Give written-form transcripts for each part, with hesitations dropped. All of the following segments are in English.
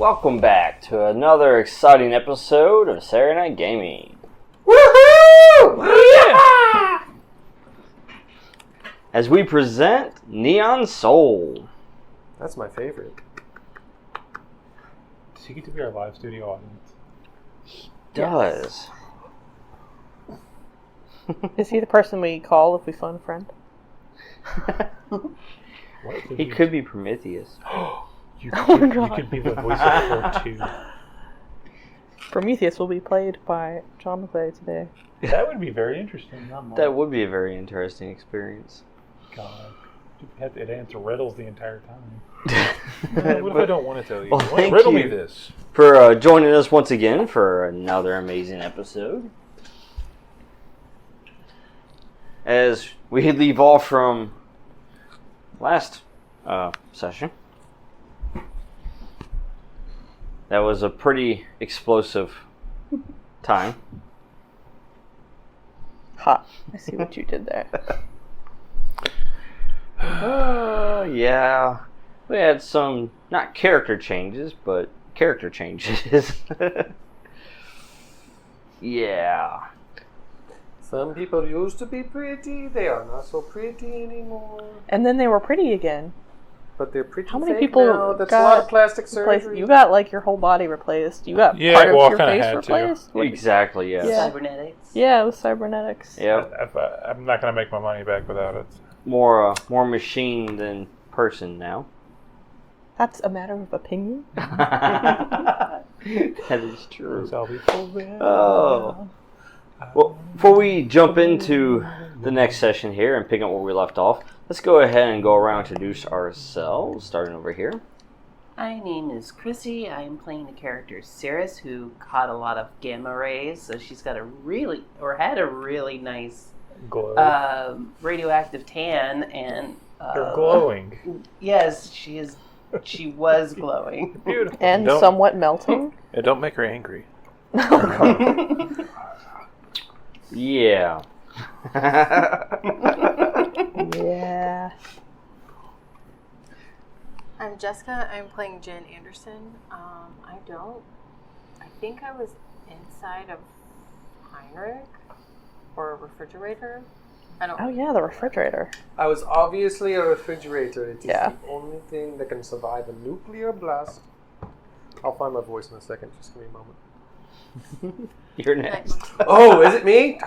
welcome back to another exciting episode of Saturday Night Gaming. Woohoo! Yeah! As we present Neon Soul. That's my favorite. Does he get to be our live studio audience? He does. Is he the person we call if we phone a friend? He could be Prometheus. You could be the voice actor too. Prometheus will be played by John McClay today. That would be very interesting. That would be a very interesting experience. God, you'd have to answer riddles the entire time. What if I don't want to tell you? Well, thank riddle you me this. For joining us once again for another amazing episode. As we leave off from last session, that was a pretty explosive time. Ha! I see what you did there. Yeah. We had some, not character changes, but character changes. Yeah. Some people used to be pretty, they are not so pretty anymore. And then they were pretty again. But they're pretty How many fake people now. That's got a lot of plastic surgery. You got like your whole body replaced. You got part of your face replaced. Exactly, yes. Yeah. Cybernetics. Yeah, it was cybernetics. Yep. I'm not going to make my money back without it. More machine than person now. That's a matter of opinion. That is true. Oh. Well, before we jump into the next session here and pick up where we left off, let's go ahead and go around and introduce ourselves, starting over here. My name is Chrissy. I am playing the character Cirrus, who caught a lot of gamma rays, so she's got had a really nice Glow. radioactive tan, and You're glowing. Yes, she is. She was glowing. Beautiful. And somewhat melting. It don't make her angry. Yeah. Yeah. I'm Jessica. I'm playing Jen Anderson. I think I was inside of Heinrich or a refrigerator. Oh yeah, the refrigerator. I was obviously a refrigerator. It is Yeah. the only thing that can survive a nuclear blast. I'll find my voice in a second. Just give me a moment. You're next. Oh, is it me?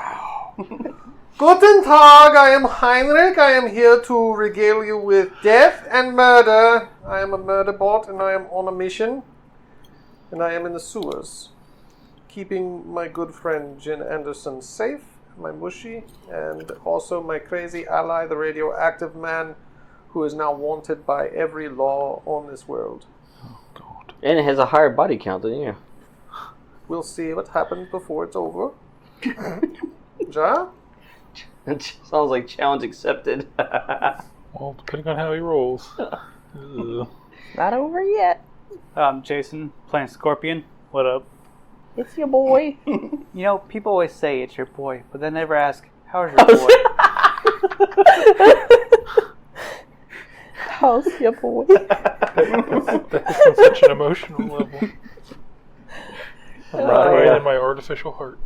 Guten Tag, I am Heinrich. I am here to regale you with death and murder. I am a murder bot and I am on a mission. And I am in the sewers. Keeping my good friend Jen Anderson safe, my mushy, and also my crazy ally, the radioactive man, who is now wanted by every law on this world. Oh, God. And it has a higher body count than you. We'll see what happens before it's over. Ja? It sounds like challenge accepted. Well, depending on how he rolls. Ugh. Not over yet. Jason, playing Scorpion. What up? It's your boy. You know, people always say it's your boy, but they never ask, how's your boy? How's your boy? That's on such an emotional level. Right in my artificial heart.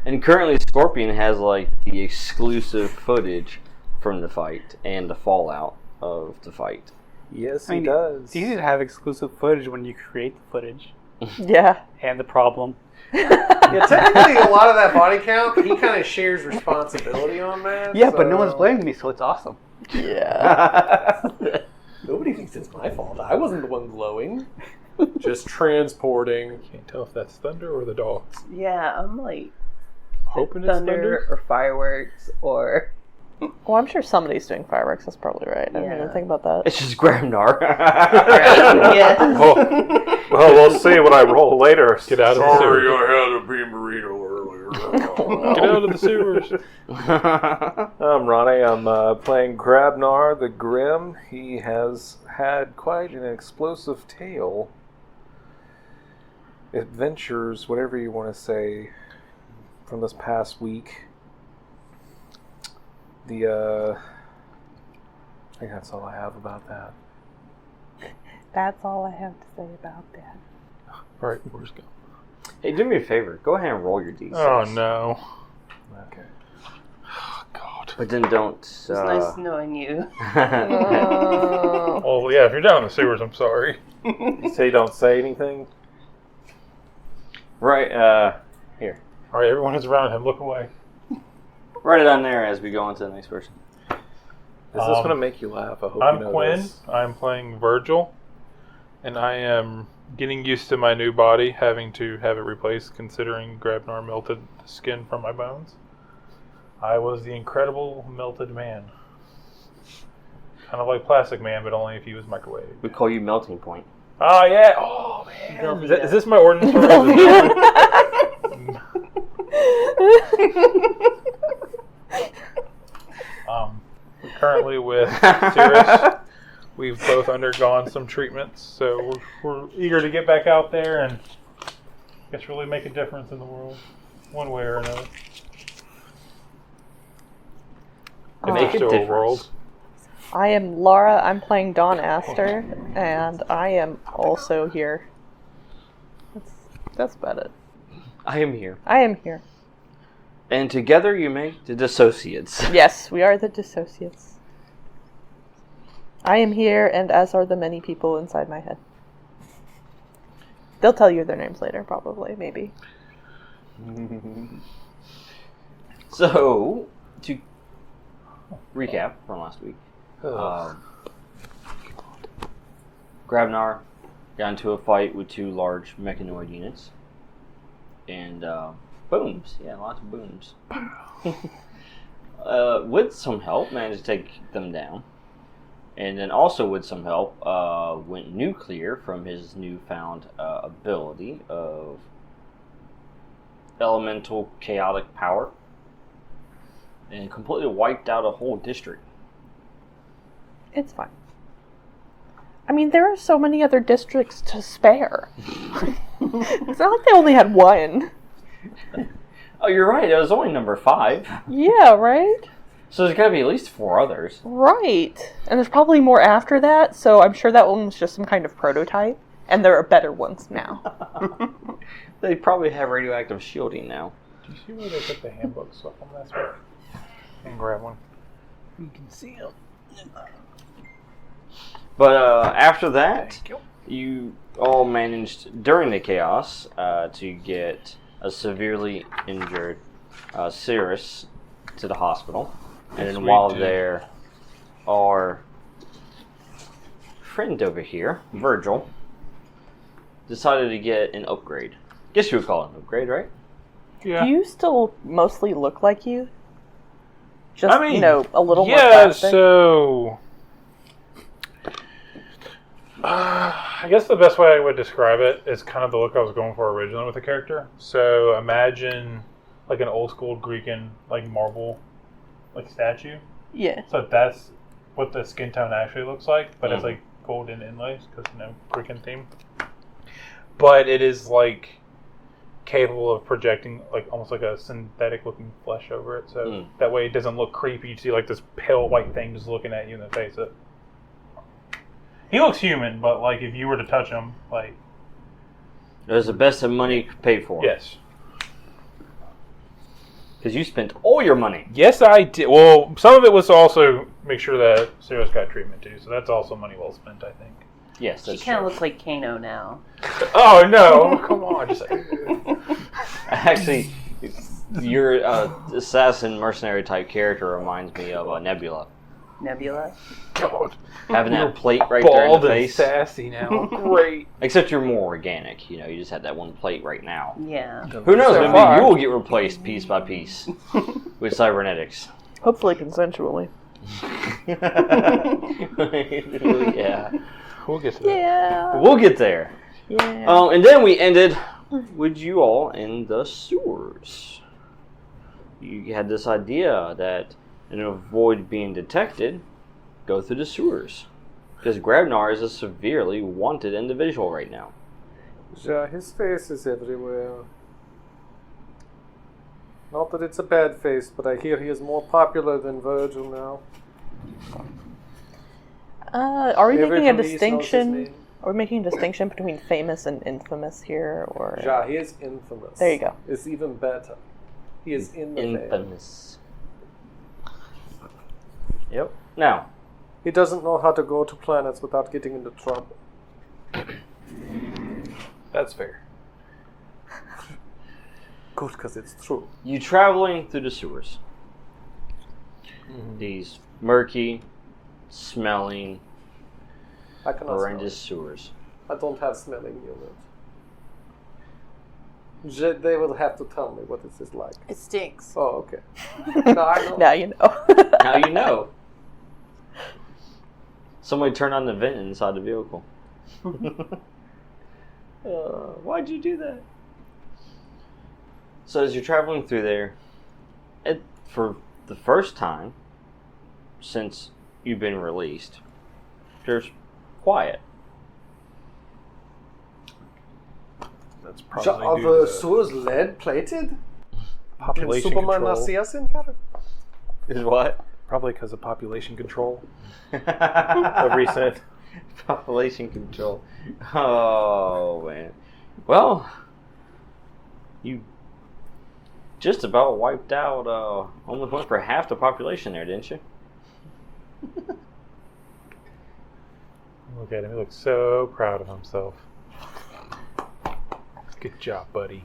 And currently Scorpion has like the exclusive footage from the fight and the fallout of the fight. Yes, I mean, he does. It's easy to have exclusive footage when you create the footage. Yeah. And the problem. Yeah, technically a lot of that body count, he kind of shares responsibility on that. Yeah, but no one's blaming me, so it's awesome. Yeah. Nobody thinks it's my fault. I wasn't the one glowing. Just transporting. Can't tell if that's thunder or the dogs. Yeah, I'm like Hoping it's thunder. or fireworks or. Well, I'm sure somebody's doing fireworks. That's probably right. I didn't even think about that. It's just Gramnar. Yeah. Well, we'll see when I roll later. Get out of the sewers. I had a bean burrito earlier. Get out of the sewers. I'm Ronnie. I'm playing Grabnar the Grim. He has had quite an explosive tale. Adventures, whatever you want to say, from this past week. I think that's all I have about that. That's all I have to say about that. All right, where's go? Hey, do me a favor. Go ahead and roll your d6. Oh no. Okay. Oh God. But then don't. It's nice knowing you. Well, yeah. If you're down in the sewers, I'm sorry. You say don't say anything? Right, here. All right, everyone who's around him, look away. Write it on there as we go on to the next person. Is this going to make you laugh? I hope I'm you know Quinn. this. I'm playing Virgil, and I am getting used to my new body, having to have it replaced, considering Grabnar melted the skin from my bones. I was the incredible melted man. Kind of like Plastic Man, but only if he was microwaved. We call you Melting Point. Oh, yeah. Oh, man. Is this my ordinance? We're currently with Cirrus. We've both undergone some treatments, so we're eager to get back out there and I guess really make a difference in the world, one way or another. Make a difference. World. I am Laura. I'm playing Dawn Aster, and I am also here. That's about it. I am here. I am here. And together you make the Dissociates. Yes, we are the Dissociates. I am here, and as are the many people inside my head. They'll tell you their names later, probably, maybe. So, to recap from last week, Grabnar got into a fight with two large mechanoid units. And, booms. Yeah, lots of booms. With some help, managed to take them down. And then also with some help, went nuclear from his newfound ability of elemental chaotic power. And completely wiped out a whole district. It's fine. I mean, there are so many other districts to spare. It's not like they only had one. Oh, you're right. It was only number 5. Yeah, right? So there's got to be at least 4 others. Right. And there's probably more after that, so I'm sure that one was just some kind of prototype. And there are better ones now. They probably have radioactive shielding now. Do you see where they put the handbooks up on that spot? And grab one. You can see them. But after that, you all managed during the chaos to get a severely injured Cirrus to the hospital. And then while there, our friend over here, Virgil, decided to get an upgrade. Guess you would call it an upgrade, right? Yeah. Do you still mostly look like you? Just, I mean, a little more yeah, plastic? so I guess the best way I would describe it is kind of the look I was going for originally with the character. So imagine like an old school Greek like marble like statue. Yeah. So that's what the skin tone actually looks like, but it's like golden inlays because Greek theme. But it is like capable of projecting like almost like a synthetic looking flesh over it, so that way it doesn't look creepy. You see like this pale white thing just looking at you in the face. He looks human, but like if you were to touch him, like It was the best that money paid for. yes, Because you spent all your money. yes I did. Well, some of it was to also make sure that Sarah's got treatment too, so that's also money well spent, I think. Yes, She that's kind of true. looks like Kano now. Oh no! Come on, just Actually, your assassin mercenary type character reminds me of Nebula. Nebula. God. Having that plate right there in Bald the and face. sassy now. Great. Except you're more organic. You just had that one plate right now. Yeah. Who knows? So Maybe far. you will get replaced piece by piece with cybernetics. Hopefully consensually. Yeah. We'll get to that. Yeah. We'll get there. Yeah. And then we ended with you all in the sewers. You had this idea that and avoid being detected, go through the sewers. Because Grabnar is a severely wanted individual right now. Yeah, his face is everywhere. Not that it's a bad face, but I hear he is more popular than Virgil now. Are we making a Everybody knows his distinction? name. Are we making a distinction between famous and infamous here, or? Yeah, he is infamous. There you go. It's even better. He is in the veil. Infamous. Yep. Now, He doesn't know how to go to planets without getting into trouble. That's fair. Good, because it's true. you traveling through the sewers. These murky, smelling, I cannot horrendous sewers. smell. I don't have smelling unit. They will have to tell me what this is like. It stinks. Oh, okay. No, I know. Now you know. Now you know. Somebody turned on the vent inside the vehicle. Why'd you do that? So as you're traveling through there, for the first time since you've been released, there's quiet. That's Are probably the due to sewers lead plated? Can population Superman not control. see us in here? Is what? Probably because of population control of recent. Population control. Oh man. Well, you just about wiped out almost went for half the population there, didn't you? Look at him. He looks so proud of himself. Good job, buddy.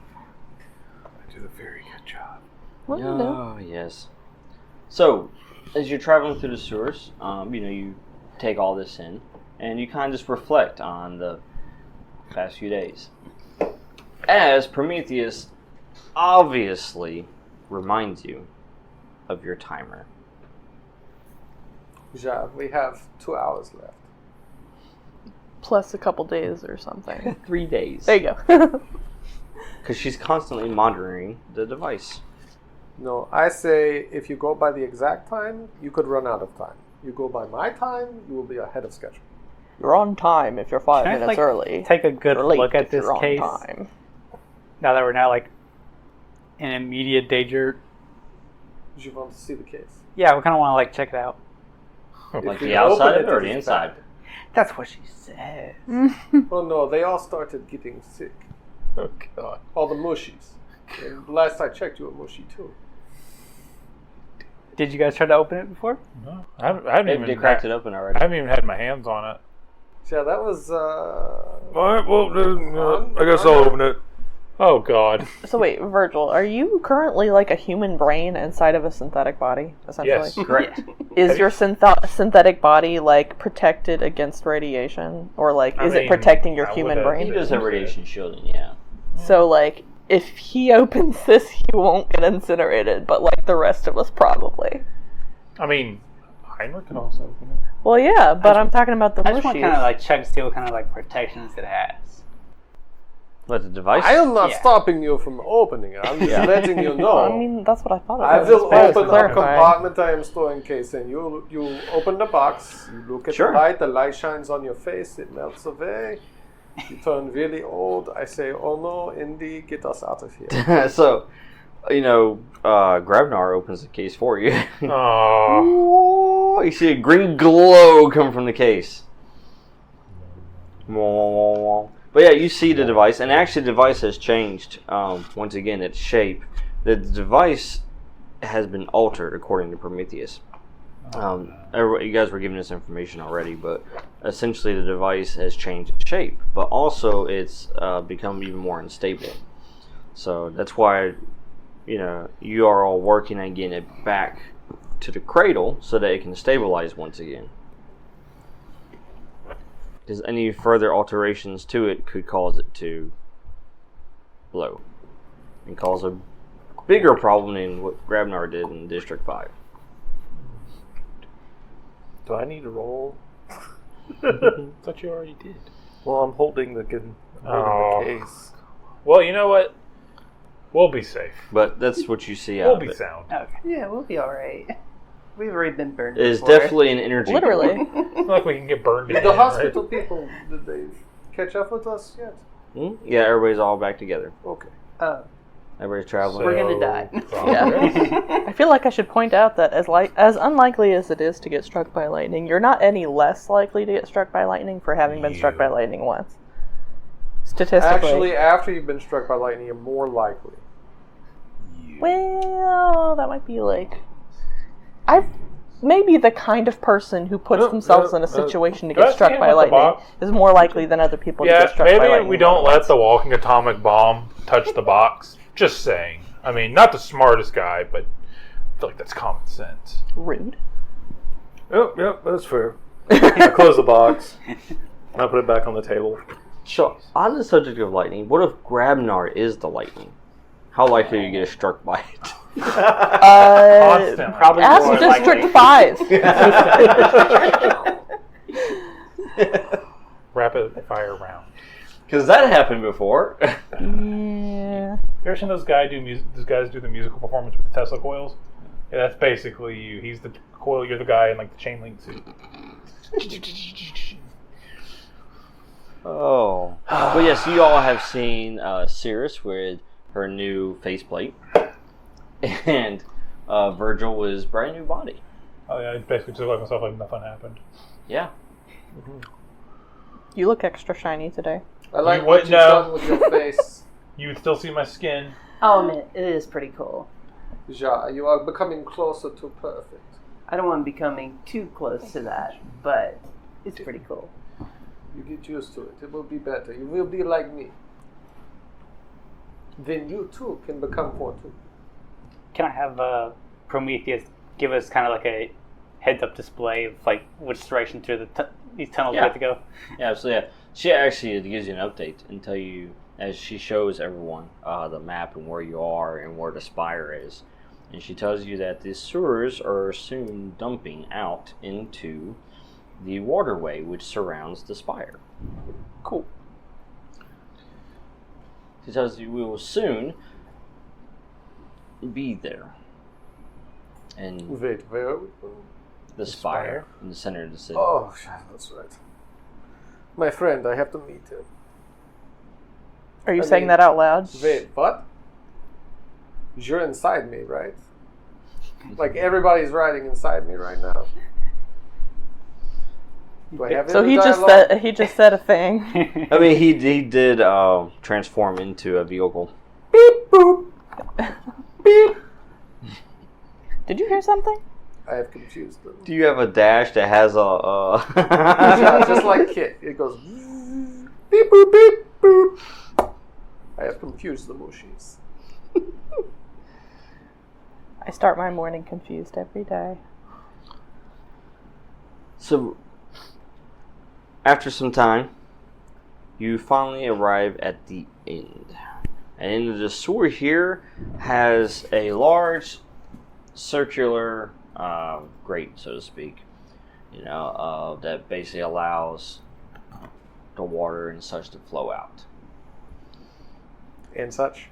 I did a very good job. Well, you know. Oh yes. So, as you're traveling through the sewers, you take all this in, and you kind of just reflect on the past few days. As Prometheus obviously reminds you of your timer. Yeah, we have 2 hours left. Plus a couple days or something. 3 days. There you go. Because she's constantly monitoring the device. No, I say if you go by the exact time, you could run out of time. You go by my time, you will be ahead of schedule. You're on time if you're 5 Can I, minutes like, early. Take a good Or late look at if this you're on case. time. Now that we're now like in immediate danger. Do you want to see the case? Yeah, we kind of want to like check it out. Like If you the outside open of it or it the is inside? bad. That's what she said. Oh no, they all started getting sick. Oh God. All the mushies. And last I checked, you were mushy too. Did you guys try to open it before? No, I haven't They even cracked it open already. I haven't even had my hands on it. Yeah, that was. Alright, well, I guess I'll open it. Oh God. So wait, Virgil, are you currently like a human brain inside of a synthetic body, essentially? Yes. Correct. Is your synthetic body like protected against radiation, or like I is it mean, protecting your how human would that He brain? be? does have radiation shielding, yeah. So like, if he opens this, he won't get incinerated, but like the rest of us probably. I mean, Heinrich can also open it. Well, yeah, but I'm talking about the I just want to mushies. kind of like check to see what kind of like protections it has. What, the device? I am not Yeah. stopping you from opening it. I'm just letting you know. I mean, that's what I thought. I It was. will Just open a clarify. compartment I am storing case in. You open the box, you look at Sure. the light shines on your face, it melts away. You turn really old. I say, oh no, Indy, get us out of here. So, Grabnar opens the case for you. Oh. You see a green glow come from the case. But yeah, you see the device, and actually the device has changed. Once again, its shape. The device has been altered according to Prometheus. You guys were given this information already, but essentially the device has changed its shape, but also it's become even more unstable. So that's why, you are all working on getting it back to the cradle so that it can stabilize once again. Because any further alterations to it could cause it to blow and cause a bigger problem than what Grabnar did in District 5. Do I need to roll? Thought you already did. Well, I'm holding the Oh. case. Well, you know what? We'll be safe. But that's what you see We'll out be of it. sound. Okay. Yeah, we'll be alright. We've already been burned. It is before. definitely an energy. Literally. It's not like we can get burned. Did again, the right? hospital people, did they catch up with us yet? Yeah, everybody's all back together. Okay. Oh, Everybody's traveling. We're gonna die. Yeah. I feel like I should point out that as unlikely as it is to get struck by lightning, you're not any less likely to get struck by lightning for having been struck by lightning once. Statistically. Actually, after you've been struck by lightning, you're more likely. Well, that might be like... I may be the kind of person who puts themselves in a situation to get struck by lightning is more likely than other people to get struck by lightning. Maybe we don't let the walking atomic bomb touch the box. Just saying. I mean, not the smartest guy, but I feel like that's common sense. Rude. Yep, that's fair. I close the box. I put it back on the table. So, on the subject of lightning, what if Grabnar is the lightning? How likely are you to get struck by it? Constantly. Probably Ask more District likely. 5. Rapid fire round. Because that happened before. Yeah. You ever seen those guys do the musical performance with the Tesla coils? Yeah, that's basically you. He's the coil, you're the guy in like the chain link suit. Oh. Well, yes, you all have seen Cirrus with her new faceplate. And Virgil with his brand new body. Oh yeah, I basically just like myself like nothing happened. Yeah. You look extra shiny today. I like You what would you've know. done with your face. You would still see my skin. Oh man, it is pretty cool. Ja, you are becoming closer to perfect. I don't want to be coming too close to that, but it's pretty cool. You get used to it. It will be better. You will be like me. Then you too can become Fortune. Can I have Prometheus give us kind of like a heads-up display of like which direction through these tunnels we have to go? Yeah, absolutely. Yeah. She actually gives you an update and tell you, as she shows everyone the map and where you are and where the Spire is. And she tells you that the sewers are soon dumping out into the waterway which surrounds the Spire. Cool. She tells you we will soon be there. And Wait, where? the Spire in the center of the city. Oh, that's right. My friend, I have to meet him. Are you I saying mean, that out loud? Wait, what? You're inside me, right? Like everybody's riding inside me right now. Do I have So any he dialogue? just said a thing. I mean, he did transform into a vehicle. Beep boop. Beep. Did you hear something? I have confused them. Do you have a dash that has a? Yeah, just like Kit, it goes beep boop beep boop. I have confused the mushies. I start my morning confused every day. So, after some time, you finally arrive at the end. And the sewer here has a large circular grate, so to speak, that basically allows the water and such to flow out. And such.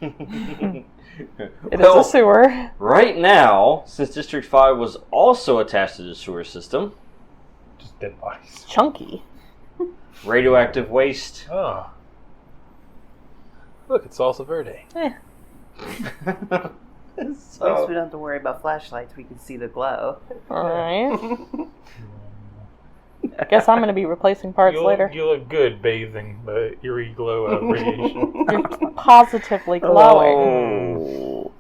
It is a sewer. Right now, since District 5 was also attached to the sewer system, Just dead bodies. Chunky. radioactive waste. Oh. Look, it's salsa verde. At least we don't have to worry about flashlights. We can see the glow. Alright. I guess I'm going to be replacing parts later. You look good bathing the eerie glow of radiation. You're positively glowing. Oh.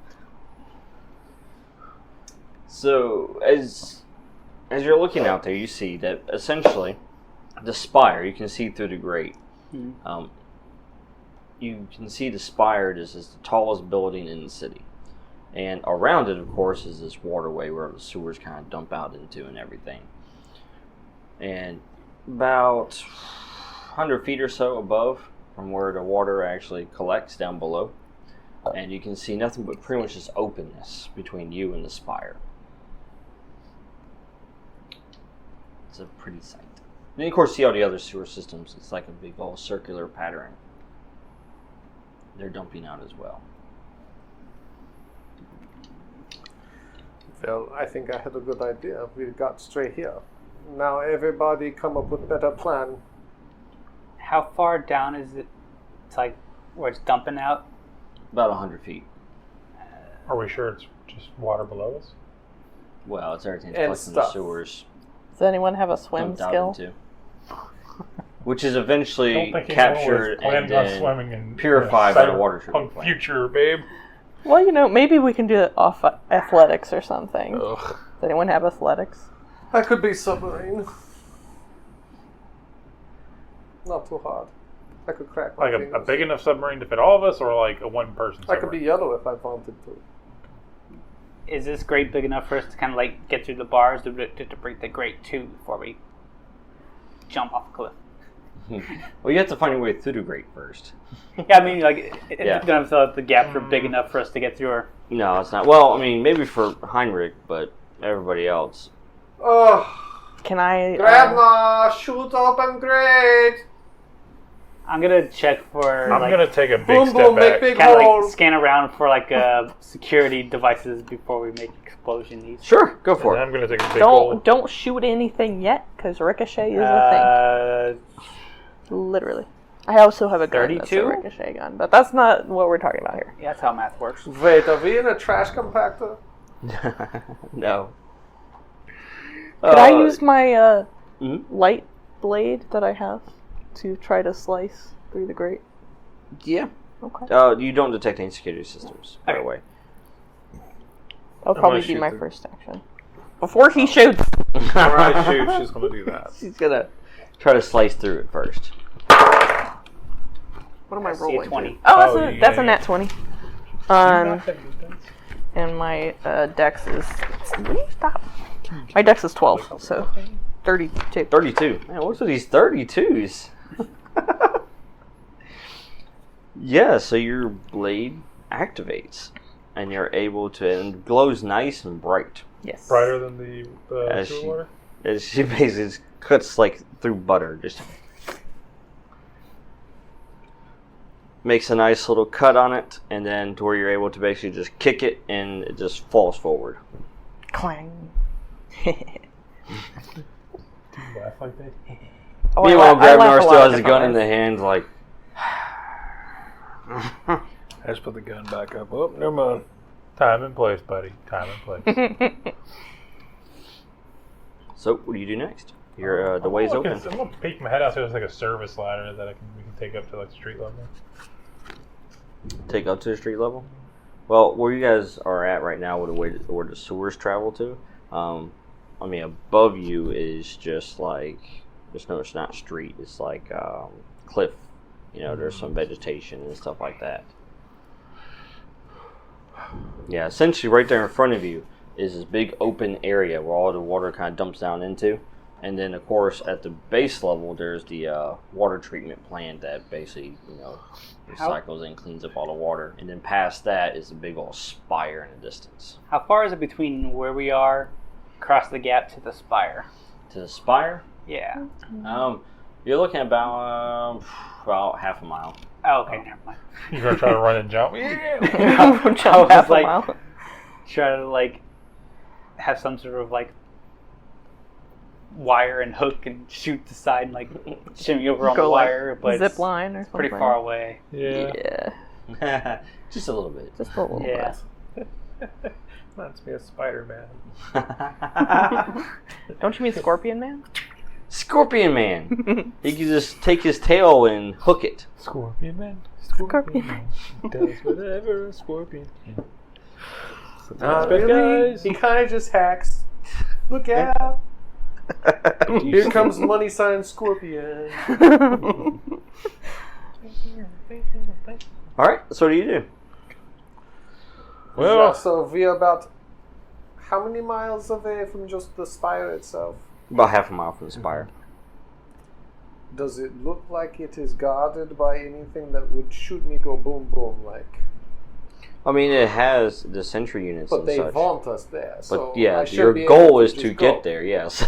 So, as you're looking out there, you see that essentially the Spire, you can see through the grate. You can see the Spire is the tallest building in the city. And around it, of course, is this waterway where the sewers kind of dump out into and everything. And about 100 feet or so above from where the water actually collects down below. And you can see nothing but pretty much just openness between you and the Spire. It's a pretty sight. And of course, see all the other sewer systems. It's like a big old circular pattern. They're dumping out as well. Well, I think I had a good idea. We got straight here. Now everybody come up with better plan. How far down is it? It's like where it's dumping out. About 100 feet. Are we sure it's just water below us? Well, it's everything's And collected in the stuff. sewers. Does anyone have a swim Dumped out skill? into. Which is I eventually don't think captured anyone was and planning on then swimming in purified by the water treatment cyberpunk plant. future, babe. Well, maybe we can do it off athletics or something. Ugh. Does anyone have athletics? I could be submarine. Not too hard. I could crack my Like a fingers. big enough submarine to fit all of us, or like a one-person I submarine? could be yellow if I wanted to. Is this grate big enough for us to kind of like get through the bars to break the grate too before we jump off a cliff? Well, you have to find your way through the grate first. Yeah, I mean, like, Yeah. it's gonna feel like the gaps are big enough for us to get through. Or No, it's not. Well, I mean, maybe for Heinrich, but everybody else. Oh, Can I? Grabnar, shoot open grate. I'm gonna check for I'm like gonna take a big Boom, step boom, back. make big kind of like hole. scan around for like security devices before we make explosion. Sure, go And for then it. I'm gonna take a big hole. Don't shoot anything yet, because ricochet is a Uh, thing. Literally. I also have a gun that's a 32? ricochet gun, but that's not what we're talking about here. yeah, that's how math works. Wait, are we in a trash compactor? No. Could I use my mhm. light blade that I have to try to slice through the grate? Yeah. Okay. You don't detect any security systems, by the Okay. way. That'll probably gonna be shoot my the- first action. Before he shoots. Before I shoot, she's going to do that. She's gonna try to slice through it first. What am I I see a rolling? 20. Oh, Oh, that's a yeah. nat 20. And my dex is. Will you stop? My dex is 12, so 32. 32. Man, what's with these 32s? Yeah, so your blade activates, and you're able to, and it glows nice and bright. Yes. Brighter than the As sewer she- water? She basically just cuts like through butter, just makes a nice little cut on it, and then to where you're able to basically just kick it, and it just falls forward. Clang. Do you laugh like that? Oh, Meanwhile, I laugh Grabnar a still lot of has a gun in different the hand, like. I just put the gun back up. Oh, never mind. Time and place, buddy. Time and place. ways. So, what do you do next? Your the way's open. I'm gonna peek my head out so there's like a service ladder that we can take up to like the street level. Take up to the street level. Well, where you guys are at right now, where the sewers travel to, I mean, above you is just like it's not street. It's like cliff. You know, there's some vegetation and stuff like that. Yeah, essentially, right there in front of you is this big open area where all the water kind of dumps down into. And then, of course, at the base level, there's the water treatment plant that basically, recycles and cleans up all the water. And then past that is a big old spire in the distance. How far is it between where we are, across the gap to the spire? To the spire, Yeah. you're looking at about half a mile. Oh, okay, never mind. You're gonna try to run and jump? Yeah. Jump I was half a like- mile. Try to like have some sort of like wire and hook and shoot the side and like shimmy over on the Go like wire, but zip it's line or something. pretty far away. Yeah. Yeah, Just a little bit. just a little Yeah. Reminds me of Spider-Man. bit. Don't you mean Scorpion Man? Scorpion Man. He can just take his tail and hook it. Scorpion Man. Scorpion Man. Does whatever a scorpion can. Not But really. guys- He kind of just hacks. Look out! Here comes money sign Scorpion. All right. So what do you do? Well, So we're about how many miles away from just the spire itself? About half a mile from the spire. Does it look like it is guarded by anything that would shoot me go boom boom like? I mean, it has the sentry units But and they such. want us there. So But yeah, I should your be goal able is just to go. get there. Yes.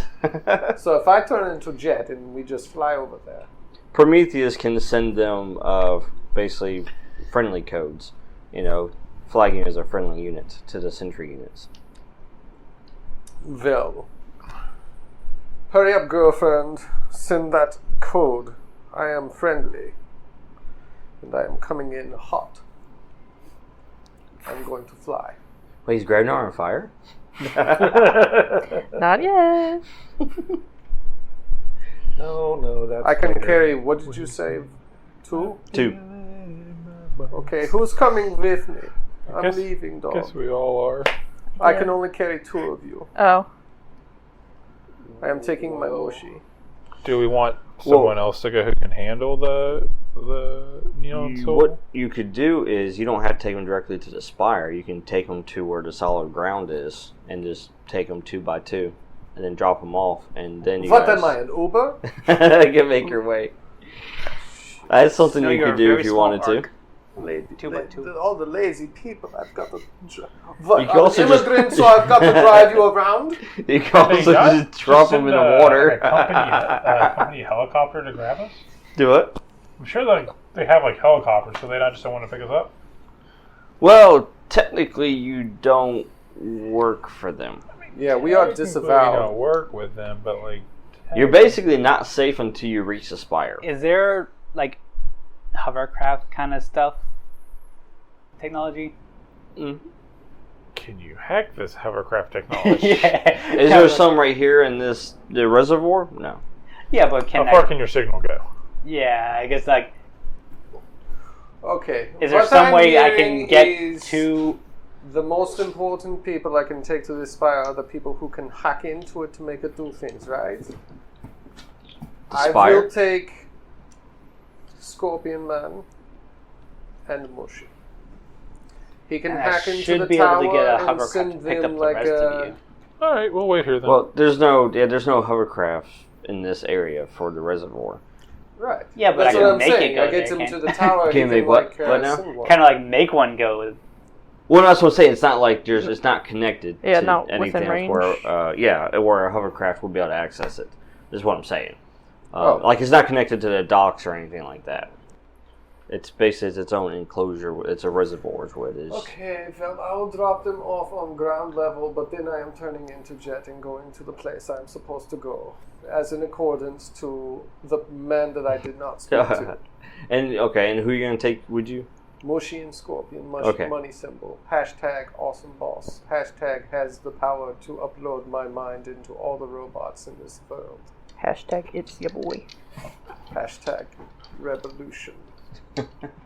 So if I turn into jet and we just fly over there, Prometheus can send them basically friendly codes. Flagging as a friendly unit to the sentry units. well, hurry up, girlfriend. Send that code. I am friendly, and I am coming in hot. I'm going to fly. Wait, he's Grabnar on fire? Not yet. No, that's. I can later. carry, what did you say? 2? 2. Okay, who's coming with me? I'm Guess- leaving, dog. Guess we all are. I can only carry 2 of you. Oh. I am taking my Moshi. Do we want someone else to go who can handle the neon soul? What you could do is you don't have to take them directly to the Spire. You can take them to where the solid ground is and just take them 2 by 2 and then drop them off. And then you What guys am I, an Uber? can make your way. That's something So you you're could a do very if you small wanted arc. to. Two by two. All the lazy people, I've got to... What, You can I'm also an just- immigrant, so I've got to drive you around? You can also just drop them in the water. A company helicopter to grab us? Do it. I'm sure they have like helicopters, so they not just don't want to pick us up. Well, technically, you don't work for them. Yeah, we are Technically, We don't disavowed. work with them, but like You're basically not safe until you reach the Spire. Is there like hovercraft kind of stuff? Technology? Mm. Can you hack this hovercraft technology? Yeah. Is there some right here in the reservoir? No. Yeah, but How far can your signal go? Yeah, I guess like. Okay. Is there what some I'm way I hearing can get is to? The most important people I can take to this Spire are the people who can hack into it to make it do things, right? I Spire? will take Scorpion Man and Moshi. He can And I hack into should the be able tower to get a and hovercraft send to pick up them the like rest of you. All right, we'll wait here then. Well, there's no hovercraft in this area for the reservoir. Right. Yeah, but That's I what can I'm make saying. it go I get there, him can't- to the tower. Can he you make can, what? like, What now? send one. Kind of like make one go with. Well, that's what I'm saying. It's not like it's not connected Yeah, to not anything within range. where a hovercraft will be able to access it. Is what I'm saying. Oh. Like it's not connected to the docks or anything like that. It's basically its own enclosure. It's a reservoir is what it is. Okay, well, I'll drop them off on ground level, but then I am turning into jet and going to the place I'm supposed to go, as in accordance to the man that I did not speak to. And who are you gonna take? Would you? Moshi and Scorpion, Okay. money symbol. Hashtag awesome boss. Hashtag has the power to upload my mind into all the robots in this world. Hashtag it's your boy. Hashtag revolution.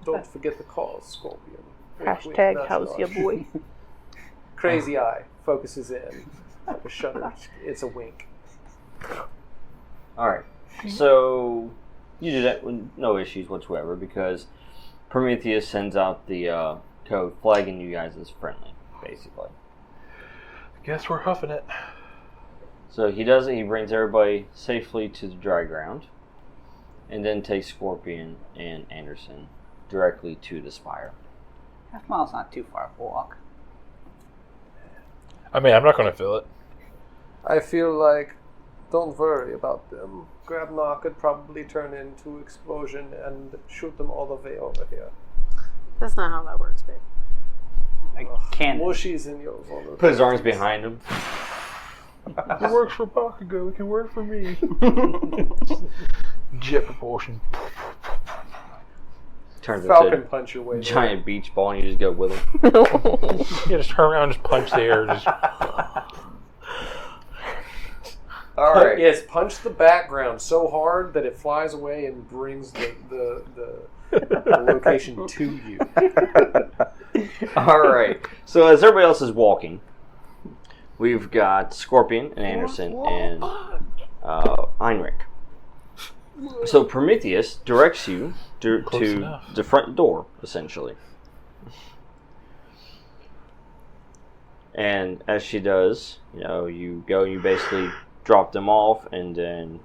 Don't forget the cause, Scorpion. Wink, wink, Hashtag nudge, how's your nudge. boy. Crazy eye focuses in like a shutter. It's a wink. All right. So you do that with no issues whatsoever because Prometheus sends out the code flagging you guys as friendly, basically. Guess we're huffing it. So he does it. He brings everybody safely to the dry ground, and then takes Scorpion and Anderson directly to the Spire. Half mile's not too far of a walk. I mean, I'm not going to feel it. I feel like, don't worry about them. Grabnar could probably turn into explosion and shoot them all the way over here. That's not how that works, babe. I can't. Mushi's in your vulnerable. Put his arms behind him. It works for Bakugo. It can work for me. Jet propulsion. Turns Falcon into punch your way a there. giant beach ball, and you just go with him. Yeah, just turn around, and just punch the air. Just All right. Yes, punch the background so hard that it flies away and brings the location to you. All right. So as everybody else is walking, we've got Scorpion and Anderson and Heinrich. So Prometheus directs you to enough. the front door, essentially. And as she does, you go, you basically drop them off, and then,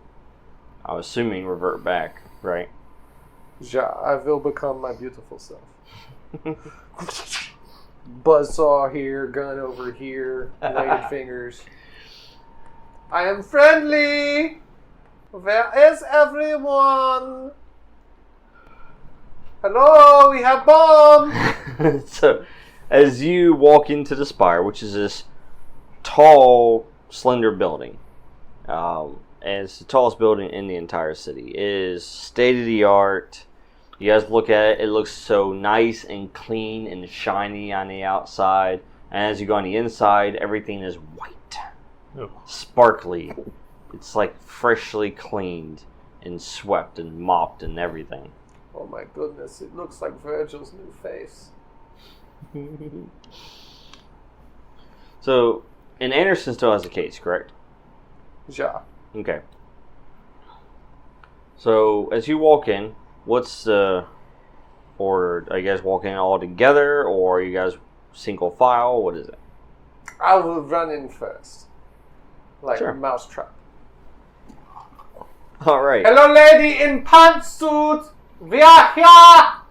I'm assuming, revert back, right? Ja, I will become my beautiful self. Buzzsaw here, gun over here, pointed fingers. I am friendly! Where is everyone? Hello, we have bomb! So, as you walk into the Spire, which is this tall, slender building, and it's the tallest building in the entire city, it is state-of-the-art. You guys look at it. It looks so nice and clean and shiny on the outside. And as you go on the inside, everything is white. Ugh. Sparkly. It's like freshly cleaned and swept and mopped and everything. Oh my goodness, it looks like Virgil's new face. So, and Anderson still has a case, correct? Ja. Okay. So, as you walk in, what's the order? Are you guys walking all together, or are you guys single file? What is it? I will run in first. Like Sure. a mousetrap. All right. Hello, lady in pantsuit! We are here!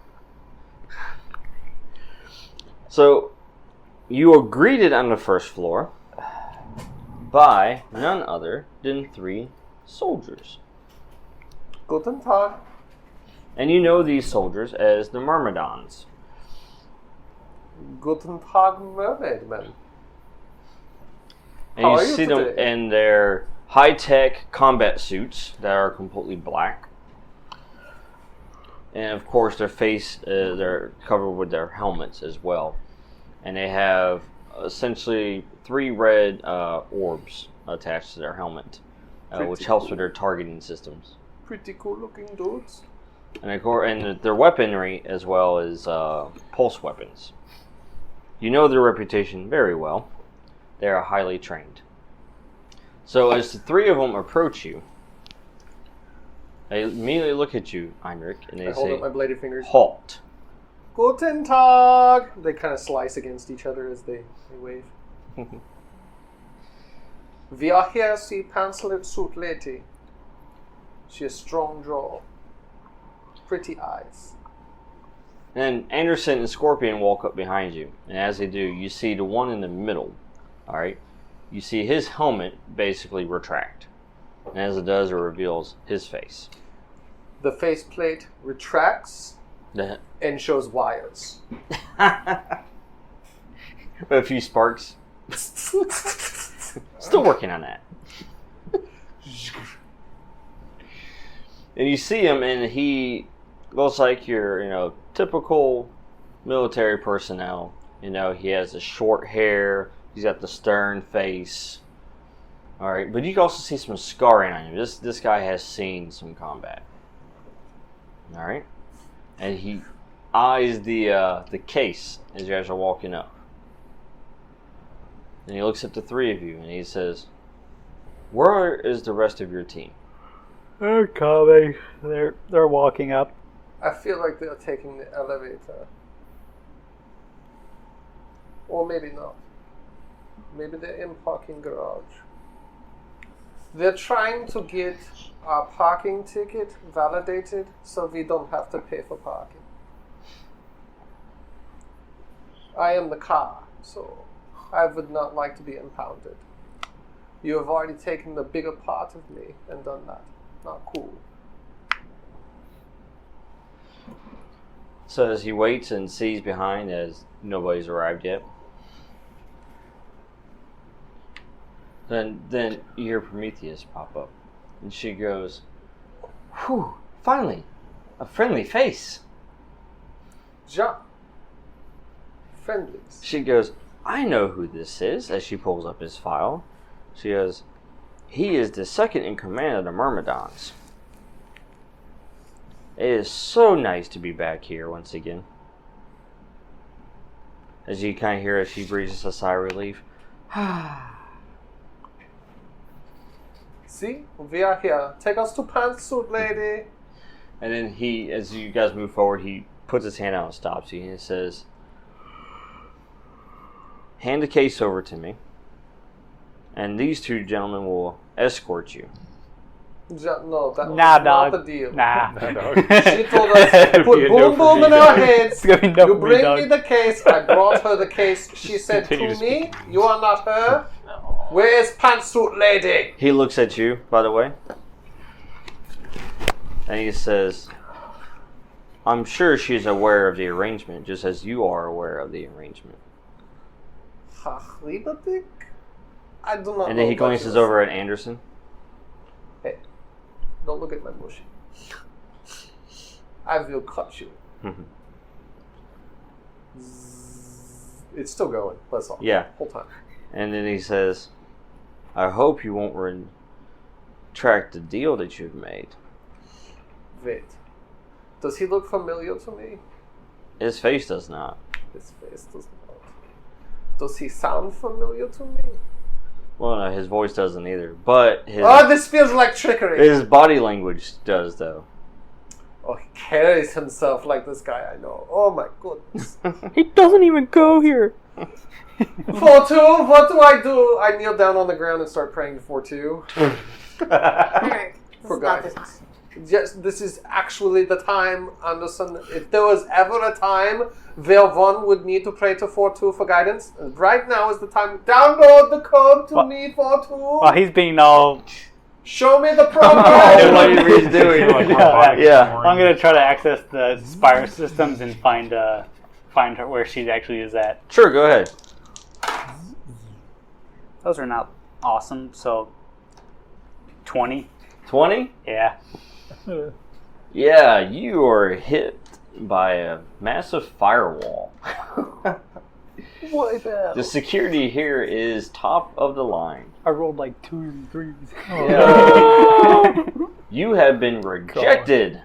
So, you are greeted on the first floor by none other than 3 soldiers. Guten Tag. And you know these soldiers as the Myrmidons. Guten Tag, mermaid man. And How you are you see them today? in their high-tech combat suits that are completely black. And of course their face, they're covered with their helmets as well. And they have essentially 3 red orbs attached to their helmet, which helps with their targeting systems. Pretty cool looking dudes. And their weaponry as well as pulse weapons. You know their reputation very well. They are highly trained. So as the 3 of them approach you, they immediately look at you, Heinrich, and they I hold say, up my bladed fingers. "Halt." Guten Tag! They kind of slice against each other as they wave. We are here to see Pantsuit Suit Lady. She has strong jaw. Pretty eyes. And Anderson and Scorpion walk up behind you, and as they do, you see the one in the middle. All right, you see his helmet basically retract, and as it does, it reveals his face. The faceplate retracts The- and shows wires. A few sparks. Still working on that. And you see him, and he looks like your, typical military personnel. He has the short hair. He's got the stern face. All right, but you can also see some scarring on him. This guy has seen some combat. All right, and he eyes the case as you guys are walking up. And he looks at the 3 of you, and he says, "Where is the rest of your team?" They're coming. They're walking up. I feel like they're taking the elevator. Or maybe not. Maybe they're in parking garage. They're trying to get our parking ticket validated so we don't have to pay for parking. I am the car, so I would not like to be impounded. You have already taken the bigger part of me and done that. Not cool. So as he waits and sees behind as nobody's arrived yet, then you hear Prometheus pop up, and she goes, "Whew! Finally, a friendly face." Ja. Friendlies. She goes, "I know who this is." As she pulls up his file, she goes, "He is the second in command of the Myrmidons. It is so nice to be back here once again." As you kind of hear as she breathes a sigh of relief. See, we are here. Take us to Pantsuit Lady. And then he, as you guys move forward, he puts his hand out and stops you, and he says, "Hand the case over to me, and these 2 gentlemen will escort you." No, that was Nah, not dog. the deal. Nah. She told us to put Be a boom no for boom me, in our dog. heads. It's gonna be no You for me, bring dog. me the case. I brought her the case. She said Continue to to me, "You are not her. Where is Pantsuit Lady?" He looks at you, by the way, and he says, "I'm sure she's aware of the arrangement, just as you are aware of the arrangement." Hachlibadik? I do not And know then he what glances you over at Anderson. Hey, don't look at my bushy. I will cut you. It's still going. That's all. Yeah. Whole time. And then he says, I hope you won't retract the deal that you've made. Wait. Does he look familiar to me? His face does not. His face does not. Does he sound familiar to me? Well, no, his voice doesn't either. But this feels like trickery. his body language does, though. Oh, he carries himself like this guy I know. Oh my goodness. He doesn't even go here. Fortu, what do? I kneel down on the ground and start praying to Fortu. Heinrich, this For is not the guidance. time. Yes, this is actually the time, Anderson. If there was ever a time where one would need to pray to Fortu for guidance, right now is the time. Download the code to me, Fortu. While he's being all... Show me the Oh, program. what he's doing. Yeah. I'm going to try to access the Spire systems and find her where she actually is at. Sure, go ahead. Those are not awesome, so 20. 20? Yeah. Yeah, you are hit by a massive firewall. What the? The security here is top of the line. I rolled like 2 and 3s. You have been rejected.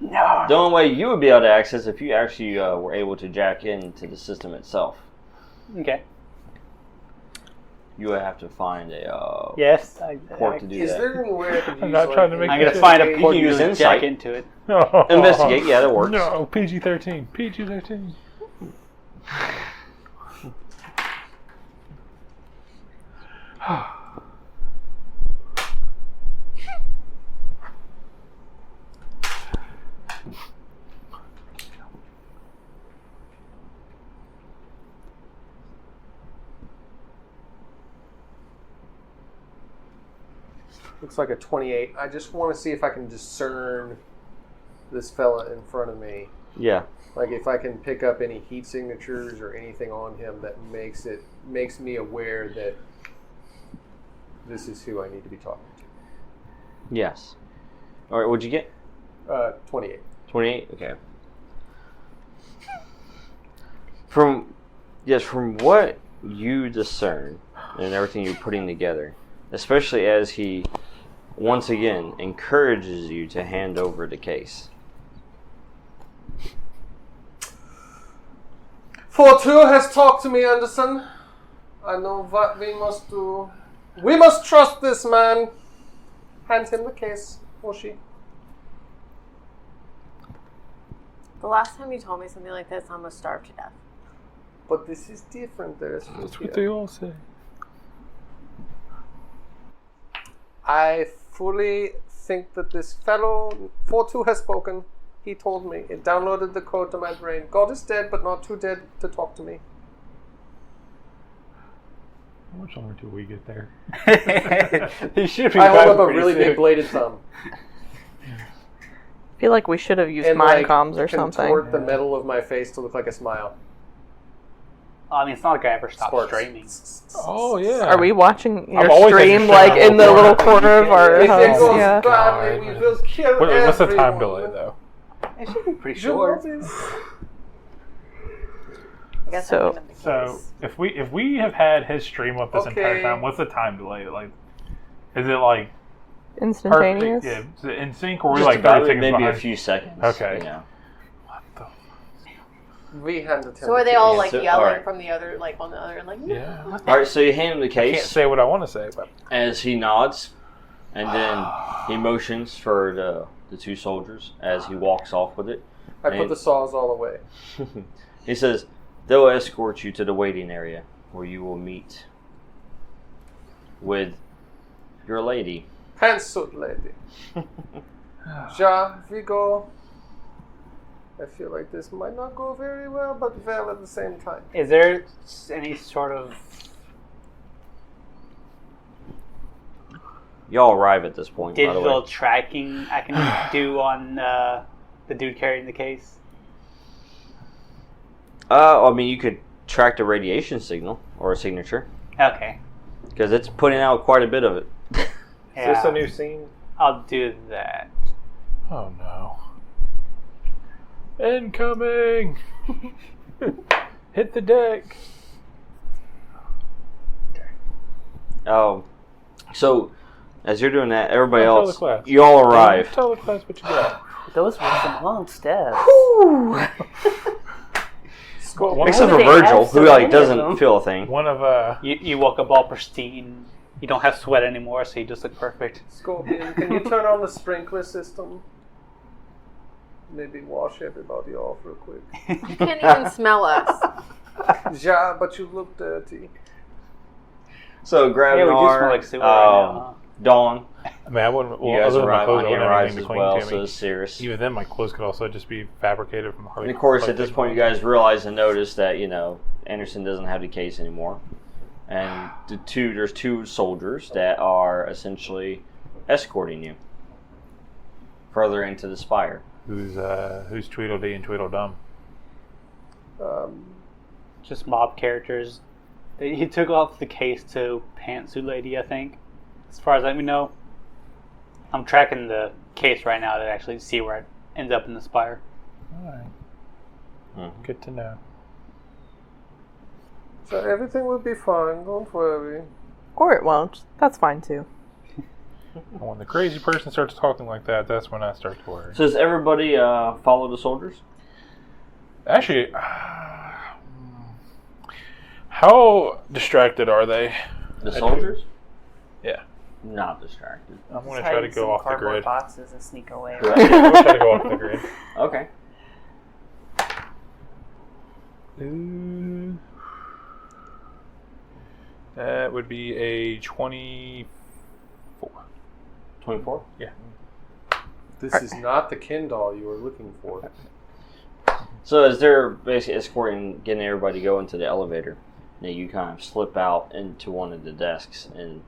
No. The only way you would be able to access if you actually were able to jack into the system itself. Okay. You would have to find a Yes. port to do Is that. there any way I could use I'm not trying to make I'm going to find a port You can to use jack insight. into it. Investigate, yeah, that works. No, PG-13. PG-13. Looks like a 28. I just want to see if I can discern this fella in front of me. Yeah. Like if I can pick up any heat signatures or anything on him that makes me aware that this is who I need to be talking to. Yes. All right, what'd you get? 28. 28? Okay. From what you discern and everything you're putting together, especially as he once again encourages you to hand over the case. Fortu has talked to me, Anderson. I know what we must do. We must trust this man. Hand him the case, or she. The last time you told me something like this, I almost starved to death. But this is different. There's That's what they all say. I fully think that this fellow, Fortu has spoken. He told me. It downloaded the code to my brain. God is dead, but not too dead to talk to me. How much longer till we get there? He should be I hold back up a pretty really soon. big bladed thumb. I feel like we should have used And mind comms or something. contort the metal of my face to look like a smile. I mean, it's not like I ever stopped Sparks. streaming. Oh, yeah. Are we watching your always had stream your like stream in the little corner of our If it house? goes Yeah. badly, we will kill What's the time everyone. delay, though? It should be pretty You know short. this? I guess So- I'm the So, case. if we have had his stream up this entire Okay. time, what's the time delay? Like, is it like Instantaneous? perfect? Yeah, is it in sync, or are we Just like about 30 seconds maybe behind? a few seconds. Okay. You know. We handed him. So are the they all case. like So- yelling alright. from the other, like on the other end, like no? Yeah. All right, so you hand him the I can't case say what I want to say, but as he nods, and then he motions for the two soldiers as he walks off with it. I put the saws all away. He says, they'll escort you to the waiting area where you will meet with your lady. Pantsuit lady. Ja, we go. I feel like this might not go very well, but well at the same time. Is there any sort of... Y'all arrive at this point, by the digital way. tracking I can do on the dude carrying the case? I mean, you could track the radiation signal or a signature, Okay. because it's putting out quite a bit of it. Yeah. Is this a new scene? I'll do that. oh no. Incoming! Hit the deck! Oh, so as you're doing that, everybody Don't tell else, the class. you all arrive. Tell the class what you got. Those were some long steps. Except for Why do they Virgil, have so who many of doesn't them? feel a thing. One of You woke up all pristine. You don't have sweat anymore, so you just look perfect. Scorpion, can you turn on the sprinkler system? Maybe wash everybody off real quick. You can't even smell us. Yeah, but you look dirty. So Yeah, we do smell Grabnar, like sewer right now. Dawn, I mean, I wouldn't. you Well, guys other than my arrive clothes, on I the wouldn't have Rise anything as to well, cling to so me. is Cirrus. Even then, my clothes could also just be fabricated from Harley. And of course, at this point, you guys realize and notice that, Anderson doesn't have the case anymore. And there's two soldiers that are essentially escorting you further into the Spire. Who's Tweedledee and Tweedledum? Just mob characters. He took off the case to Pantsuit Lady, I think. As far as let me know. I'm tracking the case right now to actually see where it ends up in the Spire. Alright. Mhm. Good to know. So everything will be fine, don't worry. Or it won't. That's fine too. And when the crazy person starts talking like that, that's when I start to worry. So does everybody follow the soldiers? Actually, how distracted are they? The soldiers? Yeah. Not distracted. I'm going to try to go off the cardboard grid. boxes and sneak away. We'll try to go off the grid. Okay. That would be a 24. 24? Yeah. This is not the Ken doll you were looking for. So as they're basically escorting, getting everybody to go into the elevator, you kind of slip out into one of the desks and,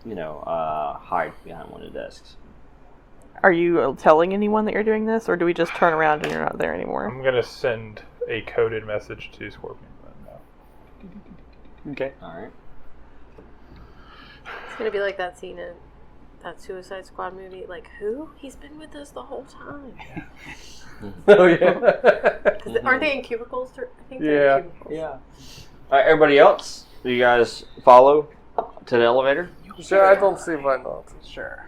hide behind one of the desks. Are you telling anyone that you're doing this, or do we just turn around and you're not there anymore? I'm going to send a coded message to Scorpion. Okay. Alright. It's gonna be like that scene in that Suicide Squad movie. Like, who? He's been with us the whole time. Oh, yeah. Cause aren't they in cubicles? I think they're in cubicles. Yeah. Alright, everybody else? Do you guys follow to the elevator? Sure, I don't see why not. Sure.